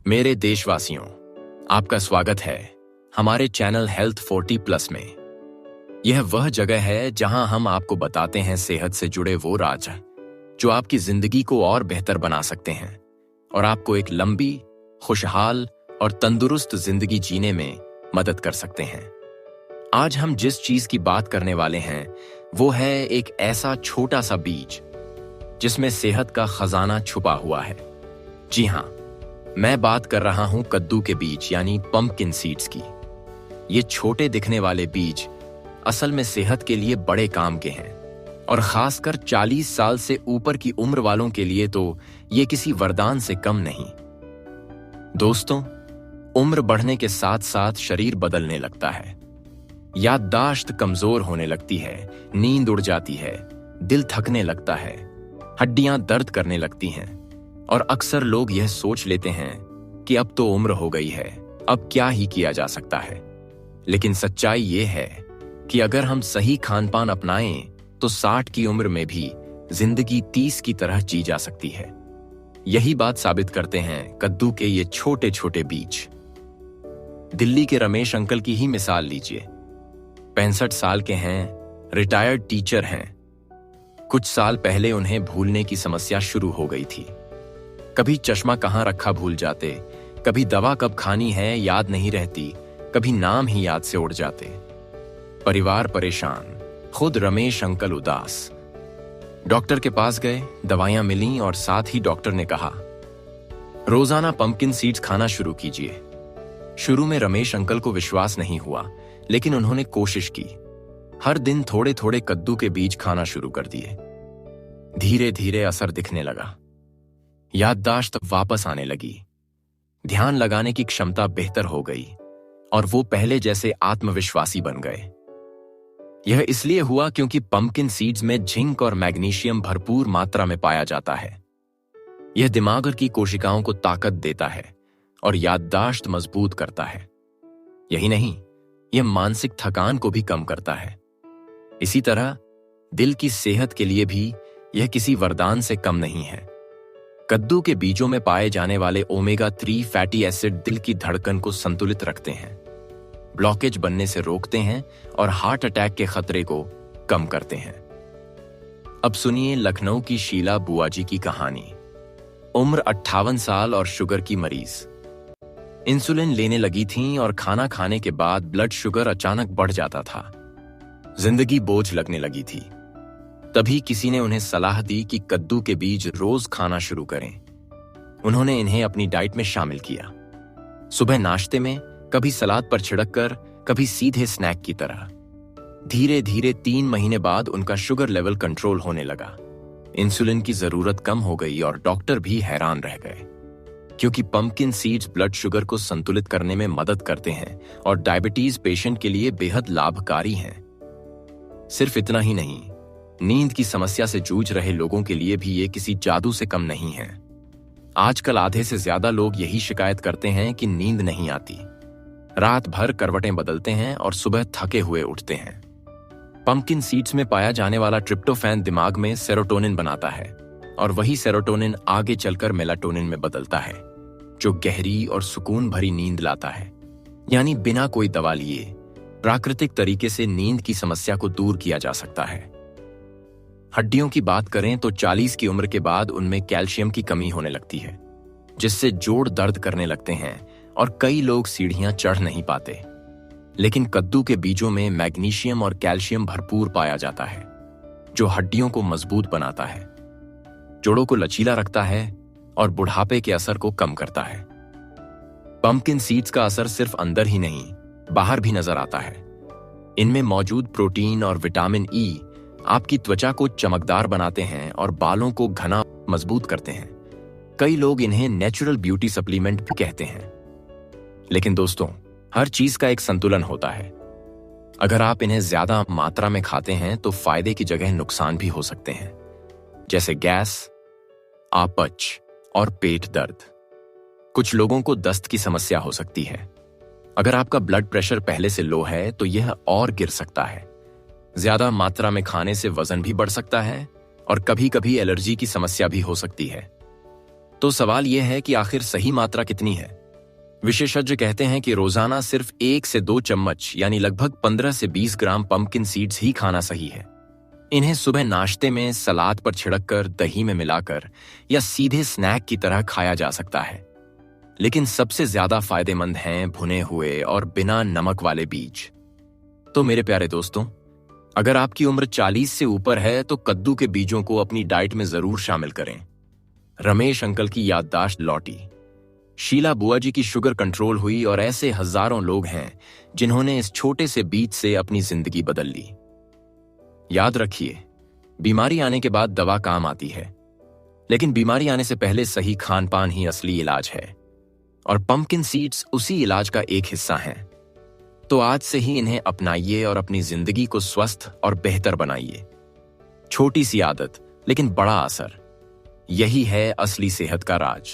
मेरे देशवासियों, आपका स्वागत है हमारे चैनल हेल्थ 40+ में। यह वह जगह है जहां हम आपको बताते हैं सेहत से जुड़े वो राज जो आपकी जिंदगी को और बेहतर बना सकते हैं और आपको एक लंबी, खुशहाल और तंदुरुस्त जिंदगी जीने में मदद कर सकते हैं। आज हम जिस चीज की बात करने वाले हैं वो है एक ऐसा छोटा सा बीज जिसमें सेहत का खजाना छुपा हुआ है। जी हां, मैं बात कर रहा हूं कद्दू के बीज यानी पंपकिन सीड्स की। ये छोटे दिखने वाले बीज असल में सेहत के लिए बड़े काम के हैं और खासकर 40 साल से ऊपर की उम्र वालों के लिए तो ये किसी वरदान से कम नहीं। दोस्तों, उम्र बढ़ने के साथ साथ शरीर बदलने लगता है, याददाश्त कमजोर होने लगती है, नींद उड़ जाती है, दिल थकने लगता है, हड्डियां दर्द करने लगती हैं और अक्सर लोग यह सोच लेते हैं कि अब तो उम्र हो गई है, अब क्या ही किया जा सकता है। लेकिन सच्चाई यह है कि अगर हम सही खानपान अपनाएं तो 60 की उम्र में भी जिंदगी 30 की तरह जी जा सकती है। यही बात साबित करते हैं कद्दू के ये छोटे छोटे बीज। दिल्ली के रमेश अंकल की ही मिसाल लीजिए। 65 साल के हैं, रिटायर्ड टीचर हैं। कुछ साल पहले उन्हें भूलने की समस्या शुरू हो गई थी। कभी चश्मा कहाँ रखा भूल जाते, कभी दवा कब खानी है याद नहीं रहती, कभी नाम ही याद से उड़ जाते। परिवार परेशान, खुद रमेश अंकल उदास। डॉक्टर के पास गए, दवाइयां मिलीं और साथ ही डॉक्टर ने कहा, रोजाना पंपकिन सीड्स खाना शुरू कीजिए। शुरू में रमेश अंकल को विश्वास नहीं हुआ, लेकिन उन्होंने कोशिश की। हर दिन थोड़े थोड़े कद्दू के बीज खाना शुरू कर दिए। धीरे धीरे असर दिखने लगा। याददाश्त वापस आने लगी, ध्यान लगाने की क्षमता बेहतर हो गई और वो पहले जैसे आत्मविश्वासी बन गए। यह इसलिए हुआ क्योंकि पंपकिन सीड्स में जिंक और मैग्नीशियम भरपूर मात्रा में पाया जाता है। यह दिमाग की कोशिकाओं को ताकत देता है और याददाश्त मजबूत करता है। यही नहीं, यह मानसिक थकान को भी कम करता है। इसी तरह दिल की सेहत के लिए भी यह किसी वरदान से कम नहीं है। कद्दू के बीजों में पाए जाने वाले ओमेगा 3 फैटी एसिड दिल की धड़कन को संतुलित रखते हैं, ब्लॉकेज बनने से रोकते हैं और हार्ट अटैक के खतरे को कम करते हैं। अब सुनिए लखनऊ की शीला बुआ जी की कहानी। उम्र 58 साल और शुगर की मरीज। इंसुलिन लेने लगी थीं और खाना खाने के बाद ब्लड शुगर अचानक बढ़ जाता था। जिंदगी बोझ लगने लगी थी। तभी किसी ने उन्हें सलाह दी कि कद्दू के बीज रोज खाना शुरू करें। उन्होंने इन्हें अपनी डाइट में शामिल किया। सुबह नाश्ते में, कभी सलाद पर छिड़ककर, कभी सीधे स्नैक की तरह। धीरे धीरे 3 महीने बाद उनका शुगर लेवल कंट्रोल होने लगा। इंसुलिन की जरूरत कम हो गई और डॉक्टर भी हैरान रह गए, क्योंकि पंपकिन सीड्स ब्लड शुगर को संतुलित करने में मदद करते हैं और डायबिटीज पेशेंट के लिए बेहद लाभकारी हैं। सिर्फ इतना ही नहीं, नींद की समस्या से जूझ रहे लोगों के लिए भी ये किसी जादू से कम नहीं है। आजकल आधे से ज्यादा लोग यही शिकायत करते हैं कि नींद नहीं आती, रात भर करवटें बदलते हैं और सुबह थके हुए उठते हैं। पंपकिन सीड्स में पाया जाने वाला ट्रिप्टोफैन दिमाग में सेरोटोनिन बनाता है और वही सेरोटोनिन आगे चलकर मेलाटोनिन में बदलता है, जो गहरी और सुकून भरी नींद लाता है। यानी बिना कोई दवा लिए प्राकृतिक तरीके से नींद की समस्या को दूर किया जा सकता है। हड्डियों की बात करें तो 40 की उम्र के बाद उनमें कैल्शियम की कमी होने लगती है, जिससे जोड़ दर्द करने लगते हैं और कई लोग सीढ़ियां चढ़ नहीं पाते। लेकिन कद्दू के बीजों में मैग्नीशियम और कैल्शियम भरपूर पाया जाता है, जो हड्डियों को मजबूत बनाता है, जोड़ों को लचीला रखता है और बुढ़ापे के असर को कम करता है। पंपकिन सीड्स का असर सिर्फ अंदर ही नहीं, बाहर भी नजर आता है। इनमें मौजूद प्रोटीन और विटामिन ई आपकी त्वचा को चमकदार बनाते हैं और बालों को घना मजबूत करते हैं। कई लोग इन्हें नेचुरल ब्यूटी सप्लीमेंट भी कहते हैं। लेकिन दोस्तों, हर चीज का एक संतुलन होता है। अगर आप इन्हें ज्यादा मात्रा में खाते हैं तो फायदे की जगह नुकसान भी हो सकते हैं, जैसे गैस, अपच और पेट दर्द। कुछ लोगों को दस्त की समस्या हो सकती है। अगर आपका ब्लड प्रेशर पहले से लो है तो यह और गिर सकता है। ज्यादा मात्रा में खाने से वजन भी बढ़ सकता है और कभी कभी एलर्जी की समस्या भी हो सकती है। तो सवाल यह है कि आखिर सही मात्रा कितनी है। विशेषज्ञ कहते हैं कि रोजाना सिर्फ 1 से 2 चम्मच यानी लगभग 15 से 20 ग्राम पंपकिन सीड्स ही खाना सही है। इन्हें सुबह नाश्ते में, सलाद पर छिड़ककर, दही में मिलाकर या सीधे स्नैक की तरह खाया जा सकता है। लेकिन सबसे ज्यादा फायदेमंद हैं भुने हुए और बिना नमक वाले बीज। तो मेरे प्यारे दोस्तों, अगर आपकी उम्र 40 से ऊपर है तो कद्दू के बीजों को अपनी डाइट में जरूर शामिल करें। रमेश अंकल की याददाश्त लौटी, शीला बुआ जी की शुगर कंट्रोल हुई और ऐसे हजारों लोग हैं जिन्होंने इस छोटे से बीज से अपनी जिंदगी बदल ली। याद रखिए, बीमारी आने के बाद दवा काम आती है, लेकिन बीमारी आने से पहले सही खान पान ही असली इलाज है, और पंपकिन सीड्स उसी इलाज का एक हिस्सा हैं। तो आज से ही इन्हें अपनाइए और अपनी जिंदगी को स्वस्थ और बेहतर बनाइए। छोटी सी आदत लेकिन बड़ा असर, यही है असली सेहत का राज।